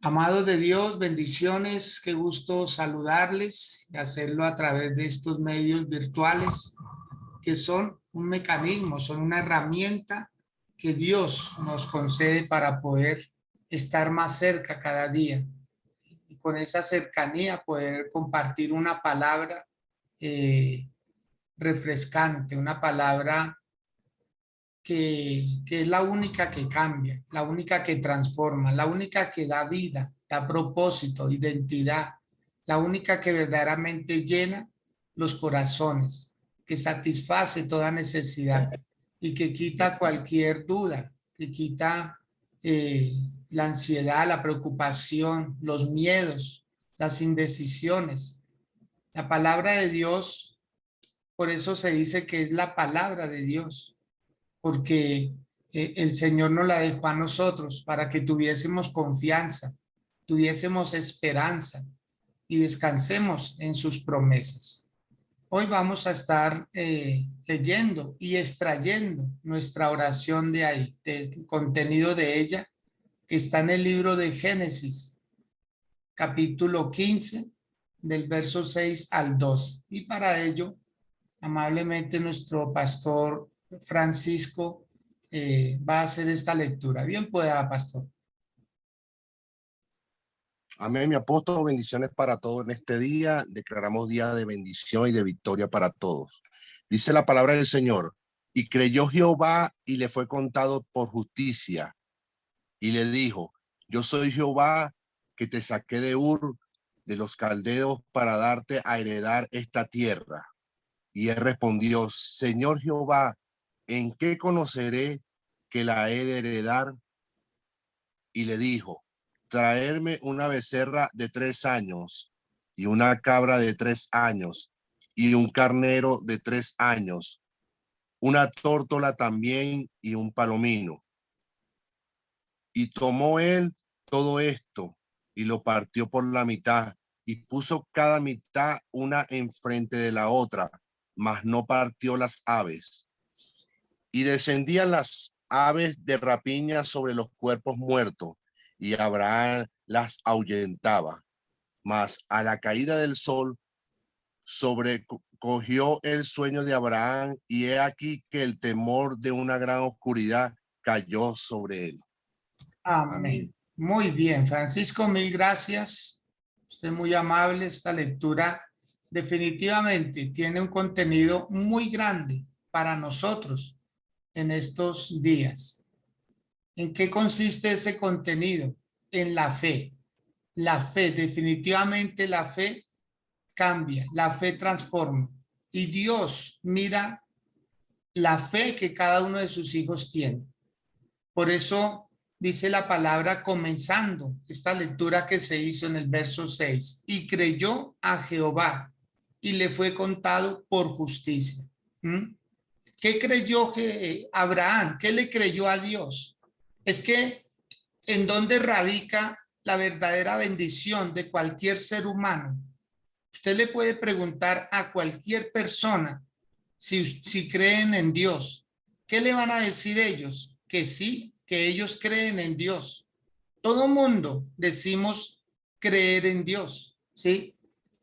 Amados de Dios, bendiciones, qué gusto saludarles y hacerlo a través de estos medios virtuales que son un mecanismo, son una herramienta que Dios nos concede para poder estar más cerca cada día y con esa cercanía poder compartir una palabra eh, refrescante, una palabra que es la única que cambia, la única que transforma, la única que da vida, da propósito, identidad, la única que verdaderamente llena los corazones, que satisface toda necesidad y que quita cualquier duda, que quita eh, la ansiedad, la preocupación, los miedos, las indecisiones. La palabra de Dios, por eso se dice que es la palabra de Dios porque el Señor nos la dejó a nosotros para que tuviésemos confianza, tuviésemos esperanza y descansemos en sus promesas. Hoy vamos a estar leyendo y extrayendo nuestra oración de ahí, del contenido de ella, que está en el libro de Génesis, capítulo 15, del verso 6 al 12. Y para ello, amablemente nuestro pastor Francisco va a hacer esta lectura. Bien pueda, pastor. Amén, mi apóstol, bendiciones para todos en este día. Declaramos día de bendición y de victoria para todos. Dice la palabra del Señor, y creyó Jehová y le fue contado por justicia. Y le dijo, yo soy Jehová que te saqué de Ur, de los caldeos, para darte a heredar esta tierra. Y él respondió, Señor Jehová, ¿en qué conoceré que la he de heredar? Y le dijo, traerme una becerra de 3 años y una cabra de 3 años y un carnero de 3 años, una tórtola también y un palomino. Y tomó él todo esto y lo partió por la mitad y puso cada mitad una enfrente de la otra, mas no partió las aves. Y descendían las aves de rapiña sobre los cuerpos muertos, y Abraham las ahuyentaba. Mas a la caída del sol sobrecogió el sueño de Abraham, y he aquí que el temor de una gran oscuridad cayó sobre él. Amén. Amén. Muy bien, Francisco, mil gracias. Usted es muy amable. Esta lectura definitivamente tiene un contenido muy grande para nosotros en estos días. ¿En qué consiste ese contenido? En la fe. La fe, definitivamente la fe cambia, la fe transforma. Y Dios mira la fe que cada uno de sus hijos tiene. Por eso dice la palabra comenzando esta lectura que se hizo en el verso 6. Y creyó a Jehová y le fue contado por justicia. ¿Qué creyó Abraham? ¿Qué le creyó a Dios? Es que en dónde radica la verdadera bendición de cualquier ser humano. Usted le puede preguntar a cualquier persona si creen en Dios. ¿Qué le van a decir ellos? Que sí, que ellos creen en Dios. Todo mundo decimos creer en Dios, ¿sí?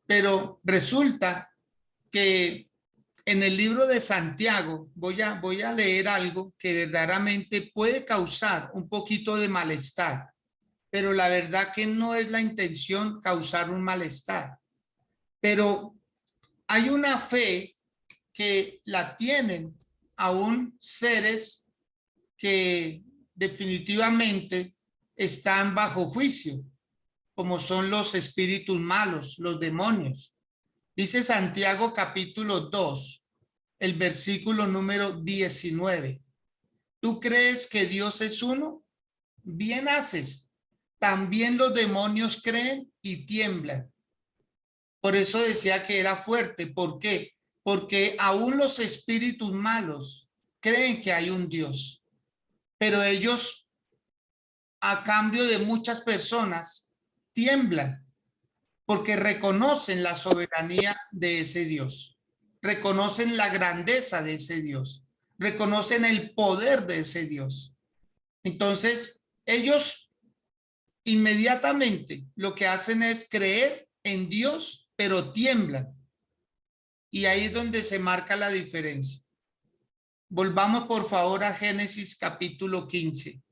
Pero resulta que en el libro de Santiago voy a leer algo que verdaderamente puede causar un poquito de malestar, pero la verdad que no es la intención causar un malestar. Pero hay una fe que la tienen aún seres que definitivamente están bajo juicio, como son los espíritus malos, los demonios. Dice Santiago capítulo 2, el versículo número 19. ¿Tú crees que Dios es uno? Bien haces. También los demonios creen y tiemblan. Por eso decía que era fuerte. ¿Por qué? Porque aún los espíritus malos creen que hay un Dios, pero ellos, a cambio de muchas personas, tiemblan porque reconocen la soberanía de ese Dios, reconocen la grandeza de ese Dios, reconocen el poder de ese Dios. Entonces, ellos inmediatamente lo que hacen es creer en Dios, pero tiemblan. Y ahí es donde se marca la diferencia. Volvamos por favor a Génesis capítulo 15.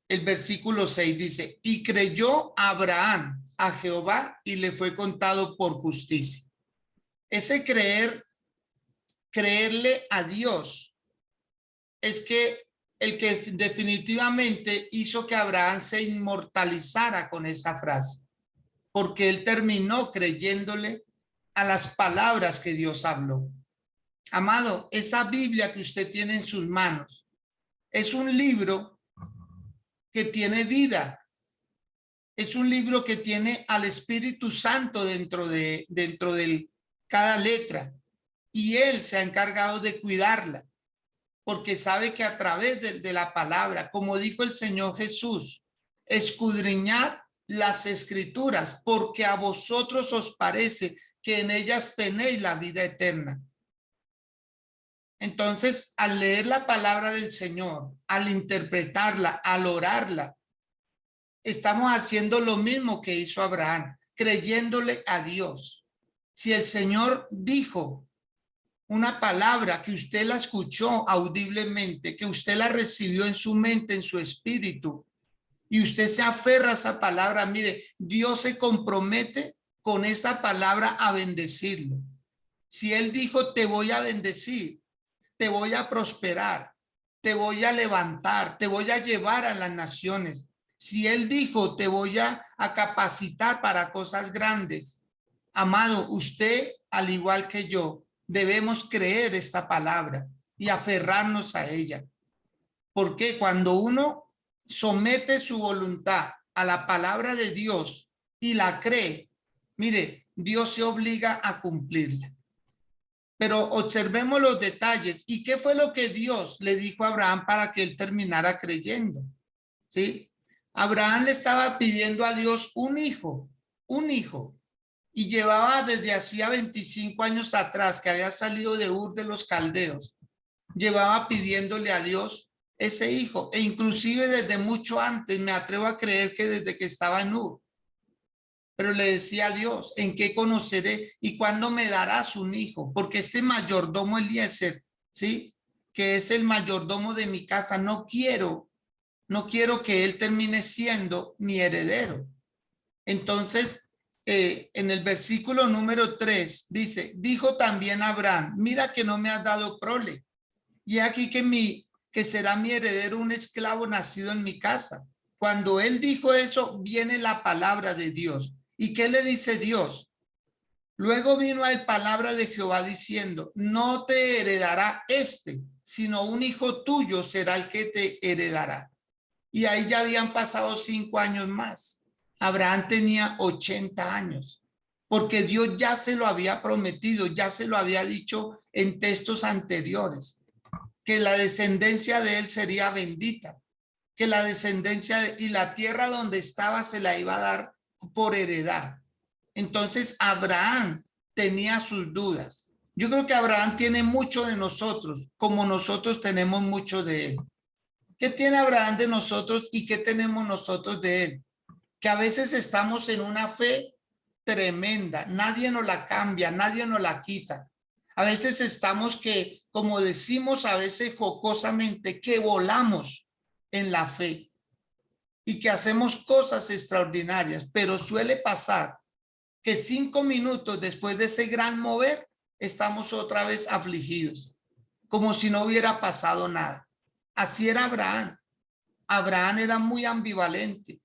El versículo 6 dice, y creyó Abraham a Jehová y le fue contado por justicia. Ese creerle a Dios, es que el que definitivamente hizo que Abraham se inmortalizara con esa frase, porque él terminó creyéndole a las palabras que Dios habló. Amado, esa Biblia que usted tiene en sus manos es un libro que tiene vida. Es un libro que tiene al Espíritu Santo dentro de cada letra, y él se ha encargado de cuidarla, porque sabe que a través de la palabra, como dijo el Señor Jesús, escudriñad las escrituras, porque a vosotros os parece que en ellas tenéis la vida eterna. Entonces, al leer la palabra del Señor, al interpretarla, al orarla, estamos haciendo lo mismo que hizo Abraham, creyéndole a Dios. Si el Señor dijo una palabra que usted la escuchó audiblemente, que usted la recibió en su mente, en su espíritu, y usted se aferra a esa palabra, mire, Dios se compromete con esa palabra a bendecirlo. Si Él dijo, te voy a bendecir, te voy a prosperar, te voy a levantar, te voy a llevar a las naciones. Si Él dijo, te voy a capacitar para cosas grandes. Amado, usted, al igual que yo, debemos creer esta palabra y aferrarnos a ella. Porque cuando uno somete su voluntad a la palabra de Dios y la cree, mire, Dios se obliga a cumplirla. Pero observemos los detalles. ¿Y qué fue lo que Dios le dijo a Abraham para que él terminara creyendo? ¿Sí? Abraham le estaba pidiendo a Dios un hijo, y llevaba desde hacía 25 años atrás, que había salido de Ur de los Caldeos, llevaba pidiéndole a Dios ese hijo, e inclusive desde mucho antes, me atrevo a creer que desde que estaba en Ur. Pero le decía a Dios, ¿en qué conoceré y cuándo me darás un hijo? Porque este mayordomo Eliezer, ¿sí? Que es el mayordomo de mi casa, no quiero que él termine siendo mi heredero. Entonces, en el versículo número 3 dice, dijo también Abraham, mira que no me has dado prole, y aquí que será mi heredero un esclavo nacido en mi casa. Cuando él dijo eso, viene la palabra de Dios. ¿Y qué le dice Dios? Luego vino a él palabra de Jehová diciendo, no te heredará sino un hijo tuyo será el que te heredará. Y ahí ya habían pasado 5 años más. Abraham tenía 80 años, porque Dios ya se lo había prometido, ya se lo había dicho en textos anteriores, que la descendencia de él sería bendita, que la descendencia y la tierra donde estaba se la iba a dar por heredad. Entonces Abraham tenía sus dudas. Yo creo que Abraham tiene mucho de nosotros, como nosotros tenemos mucho de él. ¿Qué tiene Abraham de nosotros y qué tenemos nosotros de él? Que a veces estamos en una fe tremenda, nadie nos la cambia, nadie nos la quita. A veces estamos que, como decimos a veces jocosamente, que volamos en la fe y que hacemos cosas extraordinarias, pero suele pasar que 5 minutos después de ese gran mover, estamos otra vez afligidos, como si no hubiera pasado nada. Así era Abraham. Abraham era muy ambivalente,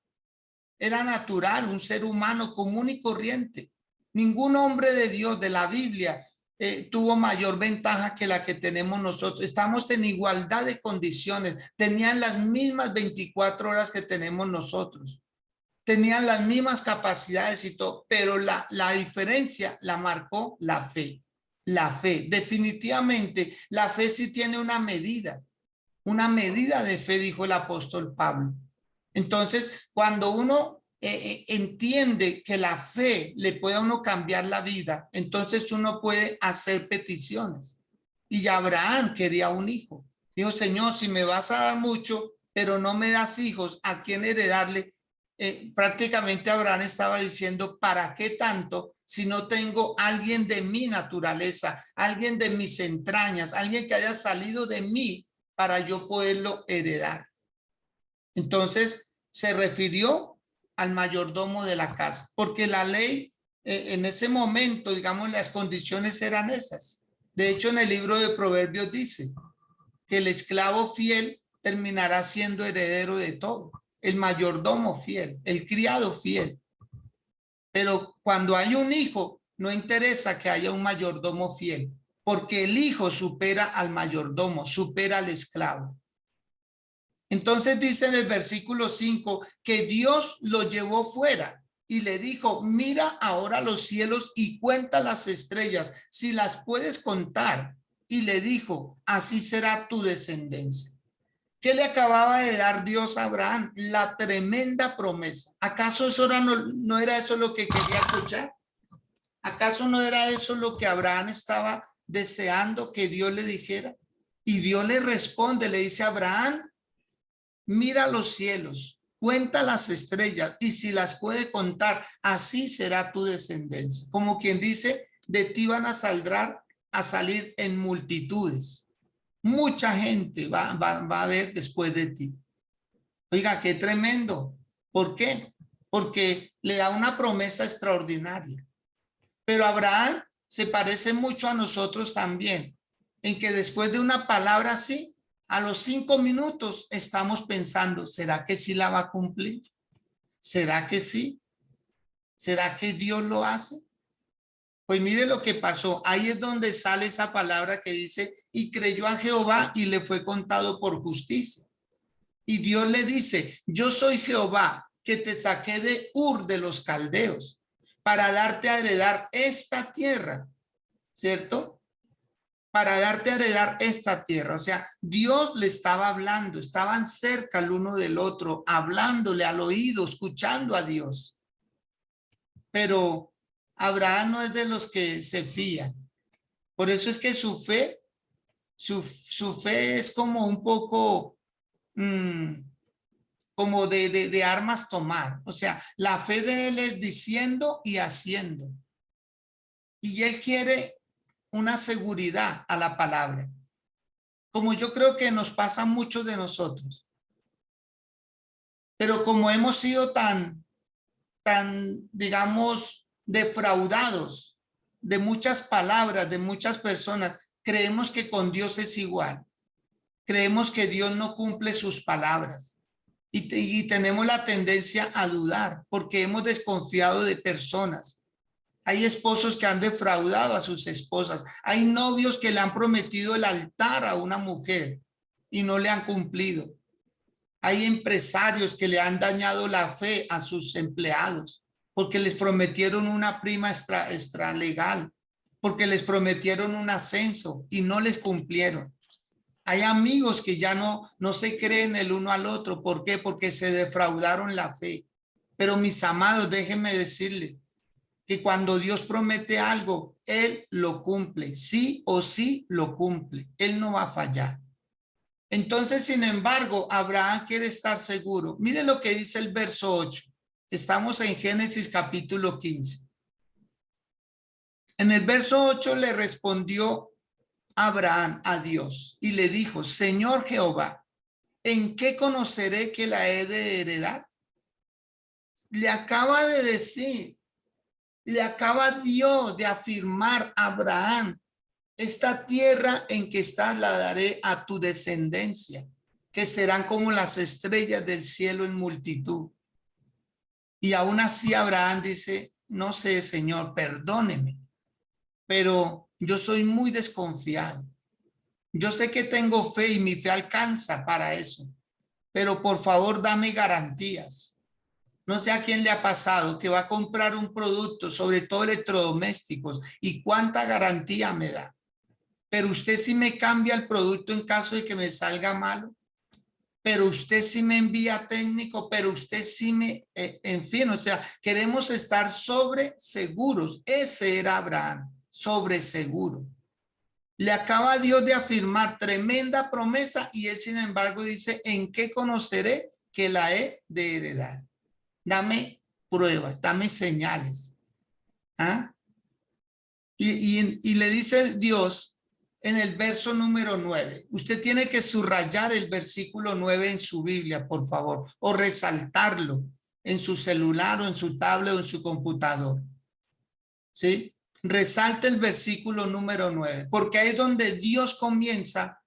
era natural, un ser humano común y corriente. Ningún hombre de Dios de la Biblia tuvo mayor ventaja que la que tenemos nosotros. Estamos en igualdad de condiciones. Tenían las mismas 24 horas que tenemos nosotros. Tenían las mismas capacidades y todo, pero la diferencia la marcó la fe. La fe, definitivamente, la fe sí tiene una medida de fe, dijo el apóstol Pablo. Entonces, cuando uno entiende que la fe le puede a uno cambiar la vida, entonces uno puede hacer peticiones. Y Abraham quería un hijo. Dijo, Señor, si me vas a dar mucho, pero no me das hijos, ¿a quién heredarle? prácticamente Abraham estaba diciendo, ¿para qué tanto si no tengo alguien de mi naturaleza, alguien de mis entrañas, alguien que haya salido de mí para yo poderlo heredar? Entonces se refirió al mayordomo de la casa, porque la ley en ese momento, digamos, las condiciones eran esas. De hecho, en el libro de Proverbios dice que el esclavo fiel terminará siendo heredero de todo, el mayordomo fiel, el criado fiel. Pero cuando hay un hijo, no interesa que haya un mayordomo fiel, porque el hijo supera al mayordomo, supera al esclavo. Entonces dice en el versículo 5 que Dios lo llevó fuera y le dijo, mira ahora los cielos y cuenta las estrellas, si las puedes contar. Y le dijo, así será tu descendencia. ¿Qué le acababa de dar Dios a Abraham? La tremenda promesa. ¿Acaso eso no era eso lo que quería escuchar? ¿Acaso no era eso lo que Abraham estaba deseando que Dios le dijera? Y Dios le responde, le dice a Abraham, mira los cielos, cuenta las estrellas y si las puede contar, así será tu descendencia. Como quien dice, de ti van a salir en multitudes. Mucha gente va a ver después de ti. Oiga, qué tremendo. ¿Por qué? Porque le da una promesa extraordinaria. Pero Abraham se parece mucho a nosotros también, en que después de una palabra así, a los 5 minutos estamos pensando, ¿será que sí la va a cumplir? ¿Será que sí? ¿Será que Dios lo hace? Pues mire lo que pasó. Ahí es donde sale esa palabra que dice, y creyó a Jehová y le fue contado por justicia. Y Dios le dice, yo soy Jehová que te saqué de Ur de los Caldeos para darte a heredar esta tierra, ¿cierto? Para darte a heredar esta tierra. O sea, Dios le estaba hablando, estaban cerca el uno del otro, hablándole al oído, escuchando a Dios. Pero Abraham no es de los que se fían. Por eso es que su fe es como un poco como de armas tomar. O sea, la fe de él es diciendo y haciendo. Y él quiere una seguridad a la palabra. Como yo creo que nos pasa a muchos de nosotros. Pero como hemos sido tan, digamos, defraudados de muchas palabras, de muchas personas, creemos que con Dios es igual. Creemos que Dios no cumple sus palabras. Y tenemos la tendencia a dudar porque hemos desconfiado de personas. Hay esposos que han defraudado a sus esposas. Hay novios que le han prometido el altar a una mujer y no le han cumplido. Hay empresarios que le han dañado la fe a sus empleados porque les prometieron una prima extra legal, porque les prometieron un ascenso y no les cumplieron. Hay amigos que ya no se creen el uno al otro. ¿Por qué? Porque se defraudaron la fe. Pero mis amados, déjenme decirles que cuando Dios promete algo, Él lo cumple. Sí o sí lo cumple. Él no va a fallar. Entonces, sin embargo, Abraham quiere estar seguro. Mire lo que dice el verso 8. Estamos en Génesis capítulo 15. En el verso 8 le respondió Abraham a Dios y le dijo, Señor Jehová, ¿en qué conoceré que la he de heredar? Le acaba de decir, le acaba Dios de afirmar a Abraham, esta tierra en que estás la daré a tu descendencia, que serán como las estrellas del cielo en multitud. Y aún así Abraham dice, no sé, Señor, perdóneme, pero yo soy muy desconfiado. Yo sé que tengo fe y mi fe alcanza para eso, pero por favor dame garantías. No sé a quién le ha pasado que va a comprar un producto, sobre todo electrodomésticos, y cuánta garantía me da. Pero usted sí me cambia el producto en caso de que me salga malo. Pero usted sí me envía técnico, pero usted sí me, en fin, o sea, queremos estar sobre seguros. Ese era Abraham, sobre seguro. Le acaba Dios de afirmar tremenda promesa y él, sin embargo, dice, ¿en qué conoceré que la he de heredar? dame pruebas, dame señales. ¿Ah? Y le dice Dios en el verso número 9. Usted tiene que subrayar el versículo 9 en su Biblia, por favor, o resaltarlo en su celular o en su tablet o en su computador. ¿Sí? Resalte el versículo número 9, porque ahí es donde Dios comienza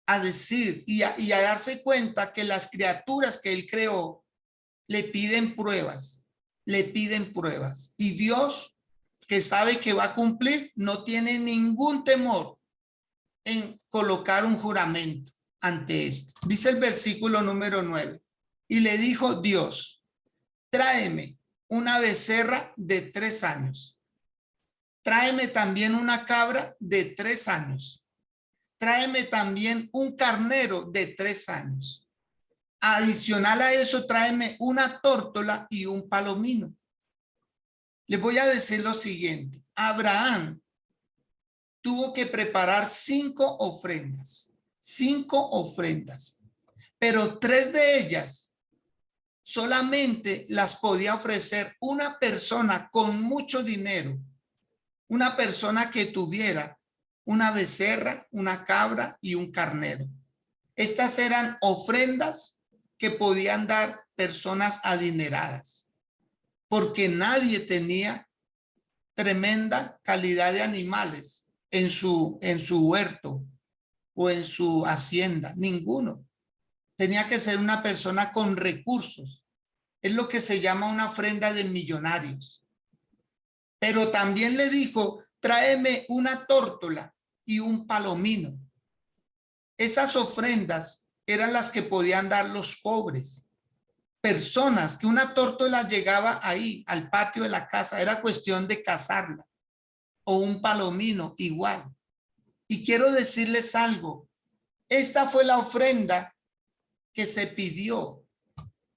a decir y a darse cuenta que las criaturas que Él creó le piden pruebas, y Dios, que sabe que va a cumplir, no tiene ningún temor en colocar un juramento ante esto. Dice el versículo número 9, y le dijo Dios, tráeme una becerra de 3 años, tráeme también una cabra de 3 años, tráeme también un carnero de 3 años. Adicional a eso, tráeme una tórtola y un palomino. Les voy a decir lo siguiente. Abraham tuvo que preparar 5 ofrendas, pero 3 de ellas solamente las podía ofrecer una persona con mucho dinero, una persona que tuviera una becerra, una cabra y un carnero. Estas eran ofrendas que podían dar personas adineradas, porque nadie tenía tremenda calidad de animales en su huerto o en su hacienda, ninguno. Tenía que ser una persona con recursos. Es lo que se llama una ofrenda de millonarios. Pero también le dijo, tráeme una tórtola y un palomino. Esas ofrendas eran las que podían dar los pobres. Personas que una tórtola llegaba ahí al patio de la casa, era cuestión de cazarla, o un palomino igual. Y quiero decirles algo, esta fue la ofrenda que se pidió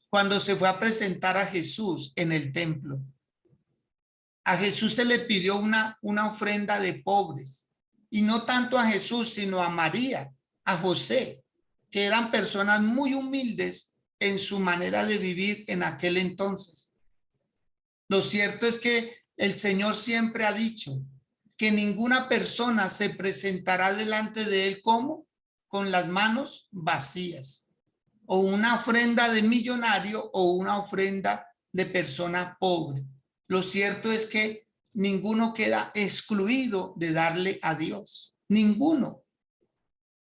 cuando se fue a presentar a Jesús en el templo. A Jesús se le pidió una ofrenda de pobres, y no tanto a Jesús, sino a María, a José, que eran personas muy humildes en su manera de vivir en aquel entonces. Lo cierto es que el Señor siempre ha dicho que ninguna persona se presentará delante de él como con las manos vacías, o una ofrenda de millonario o una ofrenda de persona pobre. Lo cierto es que ninguno queda excluido de darle a Dios. Ninguno.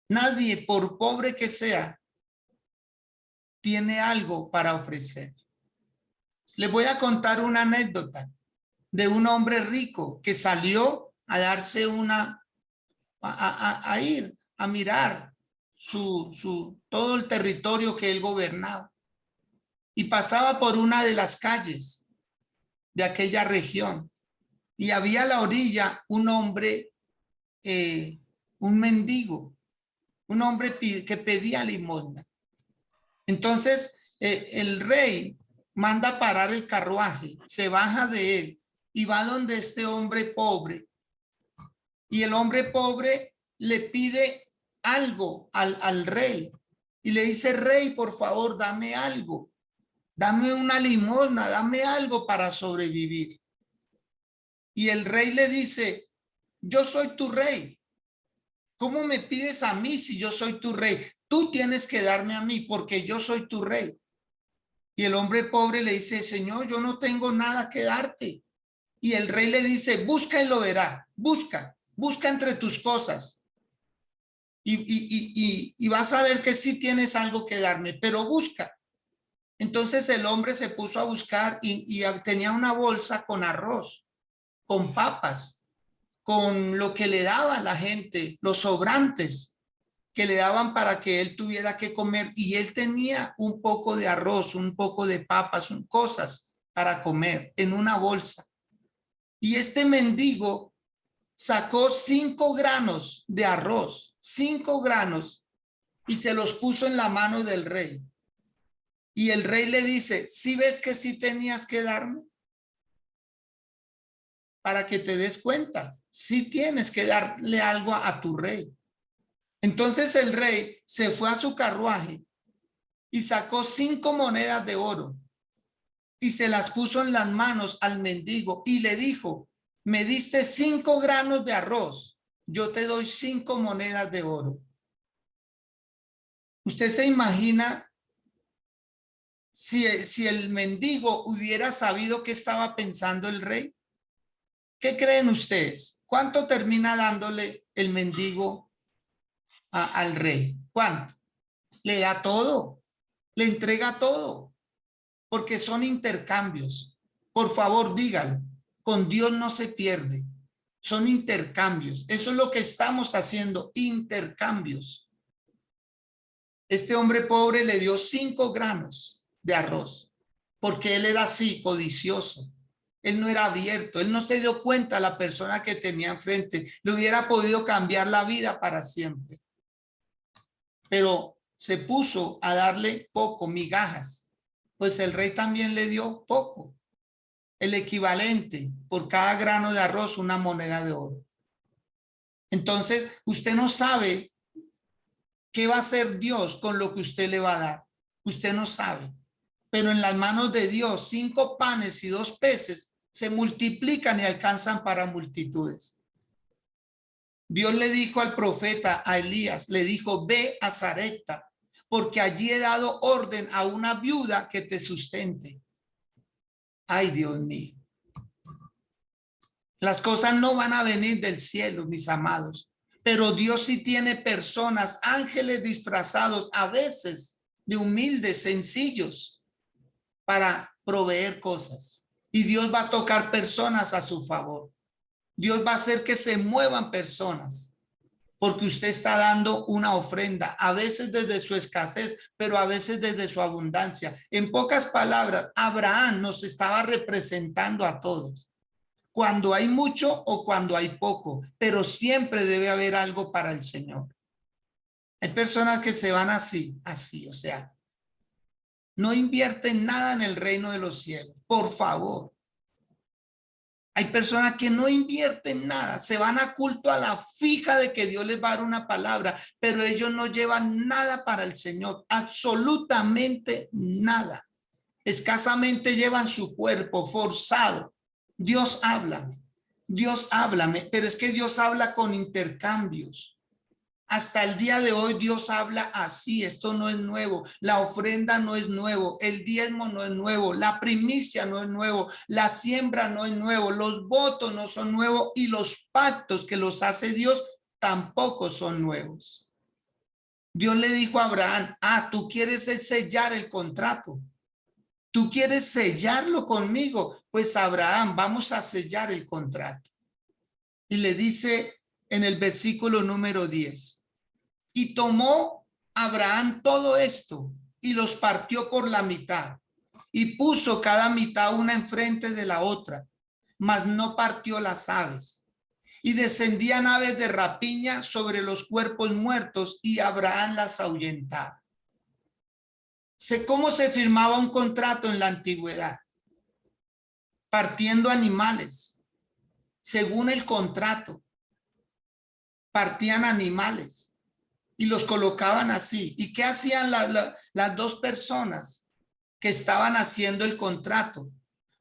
Nadie, por pobre que sea, tiene algo para ofrecer. Les voy a contar una anécdota de un hombre rico que salió a darse a ir a mirar todo el territorio que él gobernaba, y pasaba por una de las calles de aquella región, y había a la orilla un hombre, un mendigo, un hombre que pedía limosna. Entonces el rey manda parar el carruaje, se baja de él y va donde este hombre pobre, y el hombre pobre le pide algo al rey y le dice, rey, por favor, dame algo, dame una limosna, dame algo para sobrevivir. Y el rey le dice, yo soy tu rey. ¿Cómo me pides a mí si yo soy tu rey? Tú tienes que darme a mí porque yo soy tu rey. Y el hombre pobre le dice, Señor, yo no tengo nada que darte. Y el rey le dice, busca y lo verá. Busca entre tus cosas. Y vas a ver que sí tienes algo que darme, pero busca. Entonces el hombre se puso a buscar y tenía una bolsa con arroz, con papas, con lo que le daba a la gente, los sobrantes que le daban para que él tuviera que comer, y él tenía un poco de arroz, un poco de papas, cosas para comer en una bolsa. Y este mendigo sacó 5 granos de arroz, 5 granos, y se los puso en la mano del rey. Y el rey le dice, ¿sí ves que sí tenías que darme? Para que te des cuenta, sí tienes que darle algo a tu rey. Entonces el rey se fue a su carruaje y sacó 5 monedas de oro y se las puso en las manos al mendigo y le dijo, me diste 5 granos de arroz, yo te doy 5 monedas de oro. ¿Usted se imagina si el mendigo hubiera sabido qué estaba pensando el rey? ¿Qué creen ustedes? ¿Cuánto termina dándole el mendigo al rey? ¿Cuánto? Le da todo, le entrega todo, porque son intercambios. Por favor, díganlo, con Dios no se pierde, son intercambios. Eso es lo que estamos haciendo, intercambios. Este hombre pobre le dio 5 granos de arroz, porque él era así, codicioso. Él no era abierto, él no se dio cuenta la persona que tenía enfrente. Le hubiera podido cambiar la vida para siempre. Pero se puso a darle poco, migajas. Pues el rey también le dio poco. El equivalente por cada grano de arroz, una moneda de oro. Entonces, usted no sabe qué va a hacer Dios con lo que usted le va a dar. Usted no sabe. Pero en las manos de Dios, 5 panes y 2 peces se multiplican y alcanzan para multitudes. Dios le dijo al profeta, a Elías, le dijo, ve a Sarepta, porque allí he dado orden a una viuda que te sustente. Ay, Dios mío. Las cosas no van a venir del cielo, mis amados, pero Dios sí tiene personas, ángeles disfrazados, a veces de humildes, sencillos, para proveer cosas. Y Dios va a tocar personas a su favor. Dios va a hacer que se muevan personas, porque usted está dando una ofrenda, a veces desde su escasez, pero a veces desde su abundancia. En pocas palabras, Abraham nos estaba representando a todos, cuando hay mucho o cuando hay poco, pero siempre debe haber algo para el Señor. Hay personas que se van así, o sea, no invierten nada en el reino de los cielos, por favor. Hay personas que no invierten nada, se van a culto a la fija de que Dios les va a dar una palabra, pero ellos no llevan nada para el Señor, absolutamente nada. Escasamente llevan su cuerpo forzado. Dios háblame, pero es que Dios habla con intercambios. Hasta el día de hoy Dios habla así, esto no es nuevo, la ofrenda no es nuevo, el diezmo no es nuevo, la primicia no es nuevo, la siembra no es nuevo, los votos no son nuevos y los pactos que los hace Dios tampoco son nuevos. Dios le dijo a Abraham, tú quieres sellar el contrato, tú quieres sellarlo conmigo, pues Abraham, vamos a sellar el contrato. Y le dice en el versículo número 10. Y tomó Abraham todo esto y los partió por la mitad y puso cada mitad una enfrente de la otra, mas no partió las aves. Y descendían aves de rapiña sobre los cuerpos muertos y Abraham las ahuyentaba. ¿Cómo se firmaba un contrato en la antigüedad? Partiendo animales, según el contrato, partían animales. Y los colocaban así. ¿Y qué hacían las 2 personas que estaban haciendo el contrato?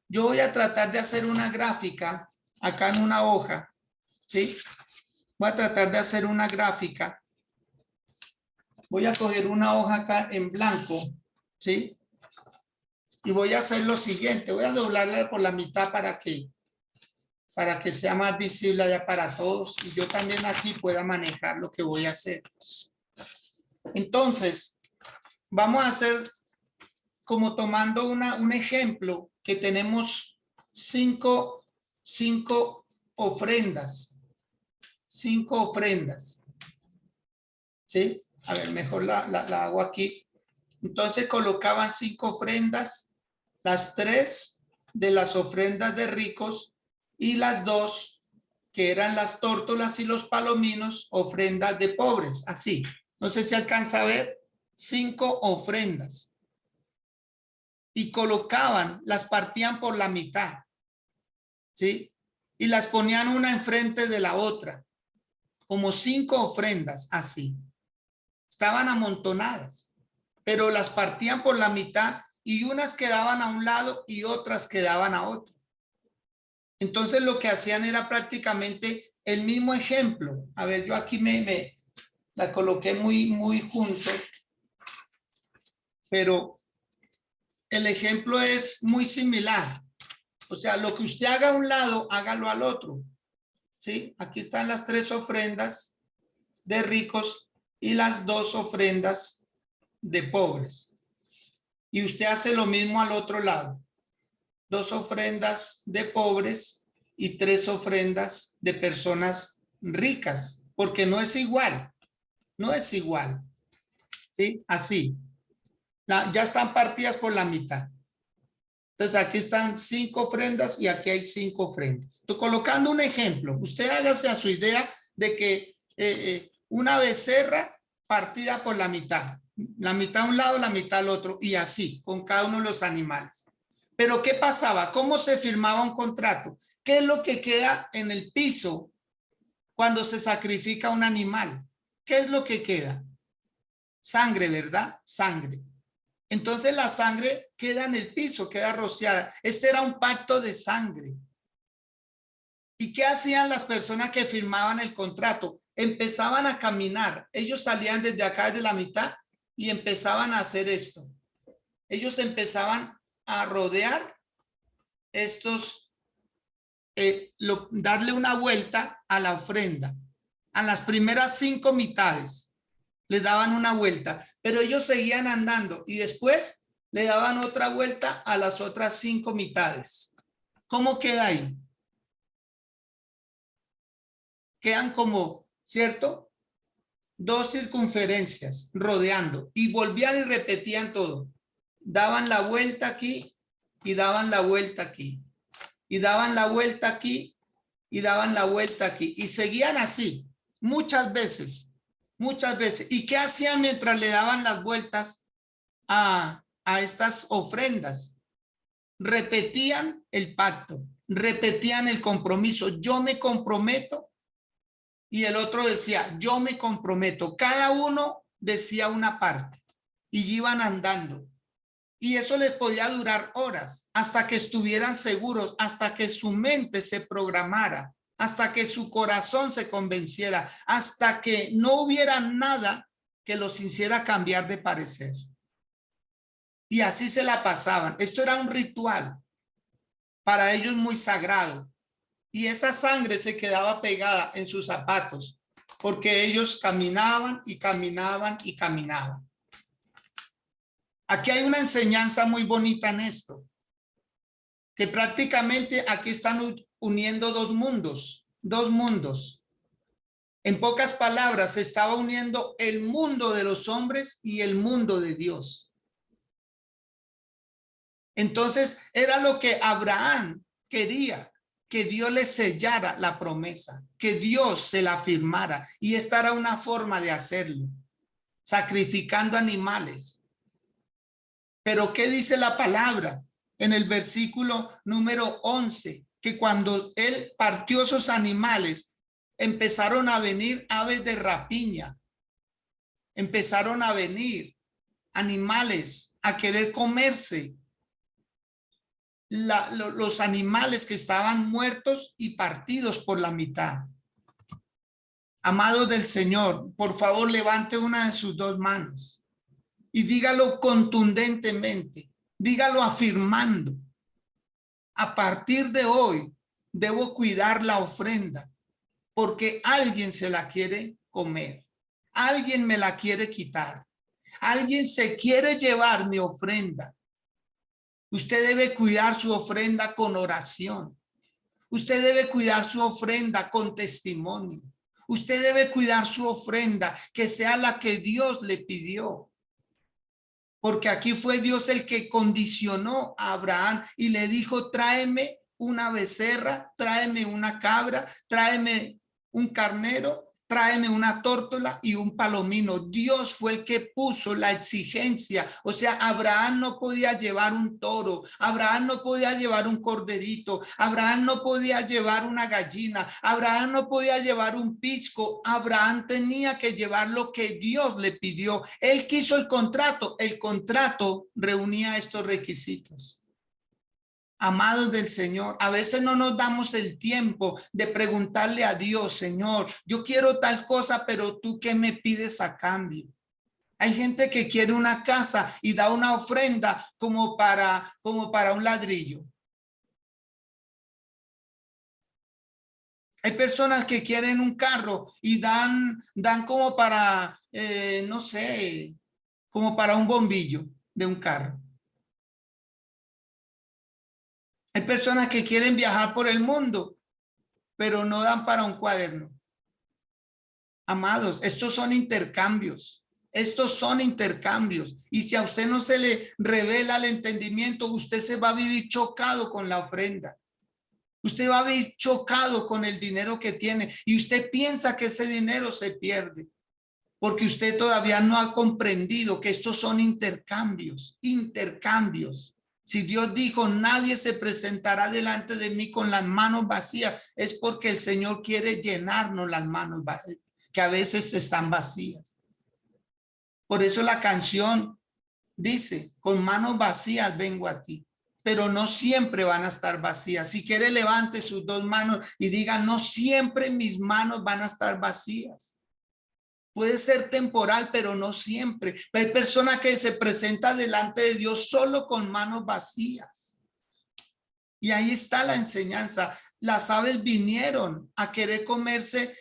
Yo voy a tratar de hacer una gráfica acá en una hoja, ¿sí? Voy a tratar de hacer una gráfica. Voy a coger una hoja acá en blanco, ¿sí? Y voy a hacer lo siguiente. Voy a doblarla por la mitad para que sea más visible allá para todos. Y yo también aquí pueda manejar lo que voy a hacer. Entonces, vamos a hacer como tomando un ejemplo que tenemos 5 ofrendas. 5 ofrendas. ¿Sí? A ver, mejor la hago aquí. Entonces colocaban 5 ofrendas, las 3 de las ofrendas de ricos y las 2 que eran las tórtolas y los palominos, ofrendas de pobres. Así. No sé si alcanza a ver. 5 ofrendas y colocaban, las partían por la mitad, ¿sí? Y las ponían una enfrente de la otra, como 5 ofrendas, así. Estaban amontonadas, pero las partían por la mitad y unas quedaban a un lado y otras quedaban a otro. Entonces lo que hacían era prácticamente el mismo ejemplo. A ver, yo aquí me la coloqué muy junto, pero el ejemplo es muy similar. O sea, lo que usted haga a un lado, hágalo al otro. ¿Sí? Aquí están las 3 ofrendas de ricos y las 2 ofrendas de pobres. Y usted hace lo mismo al otro lado. 2 ofrendas de pobres y 3 ofrendas de personas ricas, porque no es igual. No es igual. ¿Sí? Así. Ya están partidas por la mitad. Entonces aquí están 5 ofrendas y aquí hay 5 ofrendas. Estoy colocando un ejemplo. Usted hágase a su idea de que una becerra partida por la mitad a un lado, la mitad al otro, y así, con cada uno de los animales. Pero ¿qué pasaba? ¿Cómo se firmaba un contrato? ¿Qué es lo que queda en el piso cuando se sacrifica un animal? ¿Qué es lo que queda? Sangre, ¿verdad? Sangre. Entonces la sangre queda en el piso, queda rociada. Este era un pacto de sangre. ¿Y qué hacían las personas que firmaban el contrato? Empezaban a caminar. Ellos salían desde acá, de la mitad, y empezaban a hacer esto. Ellos empezaban a rodear estos, darle una vuelta a la ofrenda. A las primeras 5 mitades le daban una vuelta, pero ellos seguían andando y después le daban otra vuelta a las otras 5 mitades. ¿Cómo queda ahí? Quedan como, ¿cierto? 2 circunferencias rodeando y volvían y repetían todo. Daban la vuelta aquí y daban la vuelta aquí y daban la vuelta aquí y daban la vuelta aquí y seguían así muchas veces. Muchas veces. ¿Y qué hacían mientras le daban las vueltas a estas ofrendas? Repetían el pacto, repetían el compromiso. Yo me comprometo. Y el otro decía, yo me comprometo. Cada uno decía una parte y iban andando. Y eso les podía durar horas hasta que estuvieran seguros, hasta que su mente se programara, hasta que su corazón se convenciera, hasta que no hubiera nada que los hiciera cambiar de parecer. Y así se la pasaban. Esto era un ritual para ellos muy sagrado. Y esa sangre se quedaba pegada en sus zapatos porque ellos caminaban y caminaban y caminaban. Aquí hay una enseñanza muy bonita en esto, que prácticamente aquí están uniendo 2 mundos, 2 mundos. En pocas palabras, se estaba uniendo el mundo de los hombres y el mundo de Dios. Entonces, era lo que Abraham quería, que Dios le sellara la promesa, que Dios se la firmara, y esta era una forma de hacerlo, sacrificando animales. Pero ¿qué dice la palabra en el versículo número 11? Que cuando él partió esos animales, empezaron a venir aves de rapiña, empezaron a venir animales a querer comerse los animales que estaban muertos y partidos por la mitad. Amados del Señor, por favor levante una de sus 2 manos y dígalo contundentemente, dígalo afirmando: a partir de hoy debo cuidar la ofrenda porque alguien se la quiere comer, alguien me la quiere quitar, alguien se quiere llevar mi ofrenda. Usted debe cuidar su ofrenda con oración. Usted debe cuidar su ofrenda con testimonio. Usted debe cuidar su ofrenda que sea la que Dios le pidió. Porque aquí fue Dios el que condicionó a Abraham y le dijo: tráeme una becerra, tráeme una cabra, tráeme un carnero, tráeme una tórtola y un palomino. Dios fue el que puso la exigencia. O sea, Abraham no podía llevar un toro, Abraham no podía llevar un corderito, Abraham no podía llevar una gallina, Abraham no podía llevar un pisco. Abraham tenía que llevar lo que Dios le pidió. Él quiso el contrato reunía estos requisitos. Amados del Señor, a veces no nos damos el tiempo de preguntarle a Dios, Señor, yo quiero tal cosa, pero tú ¿qué me pides a cambio? Hay gente que quiere una casa y da una ofrenda como para un ladrillo. Hay personas que quieren un carro y dan como para, no sé, como para un bombillo de un carro. Hay personas que quieren viajar por el mundo, pero no dan para un cuaderno. Amados, estos son intercambios. Estos son intercambios. Y si a usted no se le revela el entendimiento, usted se va a vivir chocado con la ofrenda. Usted va a vivir chocado con el dinero que tiene y usted piensa que ese dinero se pierde porque usted todavía no ha comprendido que estos son intercambios, intercambios. Si Dios dijo, nadie se presentará delante de mí con las manos vacías, es porque el Señor quiere llenarnos las manos vacías, que a veces están vacías. Por eso la canción dice, con manos vacías vengo a ti, pero no siempre van a estar vacías. Si quiere, levante sus dos manos y diga, no siempre mis manos van a estar vacías. Puede ser temporal, pero no siempre. Hay personas que se presentan delante de Dios solo con manos vacías. Y ahí está la enseñanza. Las aves vinieron a querer comerse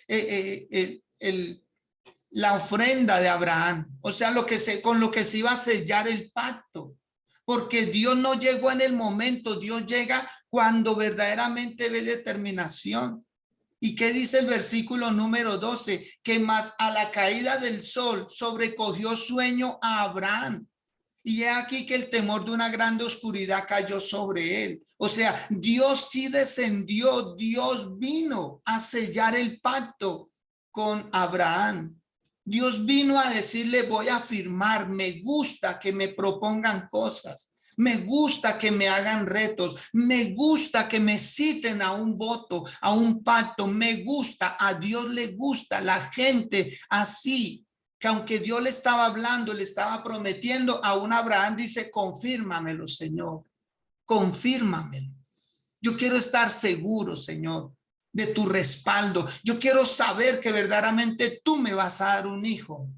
la ofrenda de Abraham. O sea, con lo que se iba a sellar el pacto. Porque Dios no llegó en el momento, Dios llega cuando verdaderamente ve determinación. ¿Y qué dice el versículo número 12? Que más a la caída del sol sobrecogió sueño a Abraham. Y he aquí que el temor de una grande oscuridad cayó sobre él. O sea, Dios sí descendió, Dios vino a sellar el pacto con Abraham. Dios vino a decirle, voy a firmar, me gusta que me propongan cosas. Me gusta que me hagan retos, me gusta que me citen a un voto, a un pacto, me gusta, a Dios le gusta la gente así, que aunque Dios le estaba hablando, le estaba prometiendo, a un Abraham dice, confírmamelo, Señor, confírmamelo. Yo quiero estar seguro, Señor, de tu respaldo. Yo quiero saber que verdaderamente tú me vas a dar un hijo.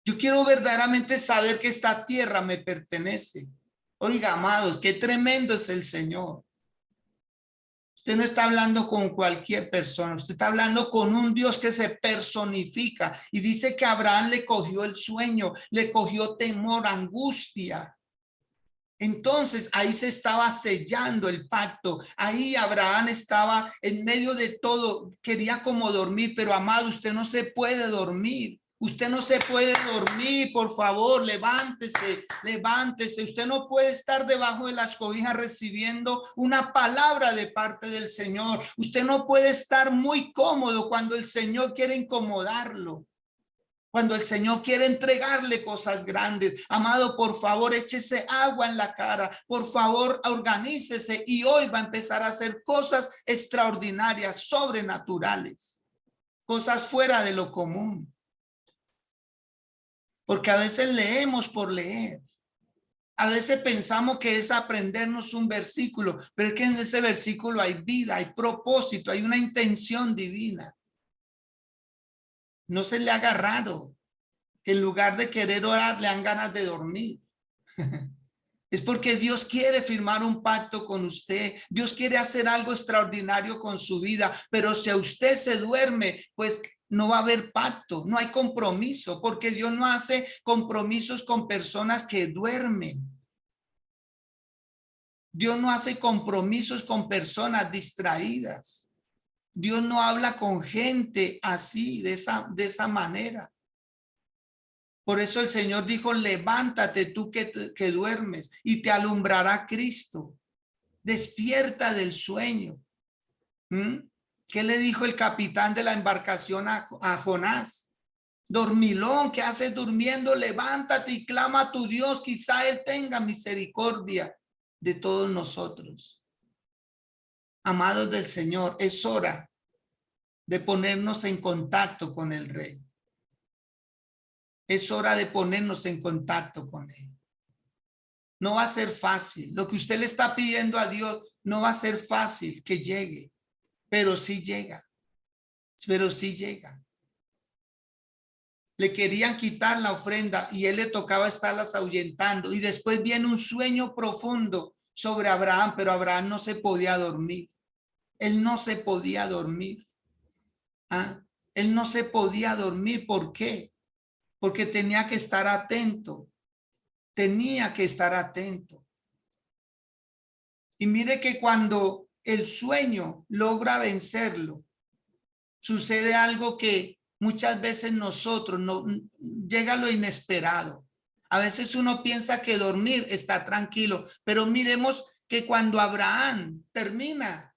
Yo quiero verdaderamente saber que esta tierra me pertenece. Oiga, amados, qué tremendo es el Señor. Usted no está hablando con cualquier persona, usted está hablando con un Dios que se personifica y dice que Abraham le cogió el sueño, le cogió temor, angustia. Entonces ahí se estaba sellando el pacto. Ahí Abraham estaba en medio de todo, quería como dormir, pero amado, usted no se puede dormir. Usted no se puede dormir, por favor, levántese, levántese. Usted no puede estar debajo de las cobijas recibiendo una palabra de parte del Señor. Usted no puede estar muy cómodo cuando el Señor quiere incomodarlo. Cuando el Señor quiere entregarle cosas grandes. Amado, por favor, échese agua en la cara. Por favor, organícese y hoy va a empezar a hacer cosas extraordinarias, sobrenaturales. Cosas fuera de lo común. Porque a veces leemos por leer. A veces pensamos que es aprendernos un versículo, pero es que en ese versículo hay vida, hay propósito, hay una intención divina. No se le haga raro que en lugar de querer orar le dan ganas de dormir. Es porque Dios quiere firmar un pacto con usted. Dios quiere hacer algo extraordinario con su vida, pero si a usted se duerme, pues no va a haber pacto, no hay compromiso, porque Dios no hace compromisos con personas que duermen. Dios no hace compromisos con personas distraídas. Dios no habla con gente así, de esa manera. Por eso el Señor dijo, levántate tú que duermes y te alumbrará Cristo. Despierta del sueño. ¿Qué le dijo el capitán de la embarcación a Jonás? Dormilón, ¿qué haces durmiendo? Levántate y clama a tu Dios, quizá Él tenga misericordia de todos nosotros. Amados del Señor, es hora de ponernos en contacto con el Rey. Es hora de ponernos en contacto con Él. No va a ser fácil. Lo que usted le está pidiendo a Dios no va a ser fácil que llegue, pero sí llega. Pero sí llega. Le querían quitar la ofrenda y él le tocaba estarlas ahuyentando. Y después viene un sueño profundo sobre Abraham, pero Abraham no se podía dormir. Él no se podía dormir. Él no se podía dormir. ¿Por qué? Porque tenía que estar atento. Tenía que estar atento. Y mire que cuando el sueño logra vencerlo, sucede algo que muchas veces nosotros no llega a lo inesperado. A veces uno piensa que dormir está tranquilo, pero miremos que cuando Abraham termina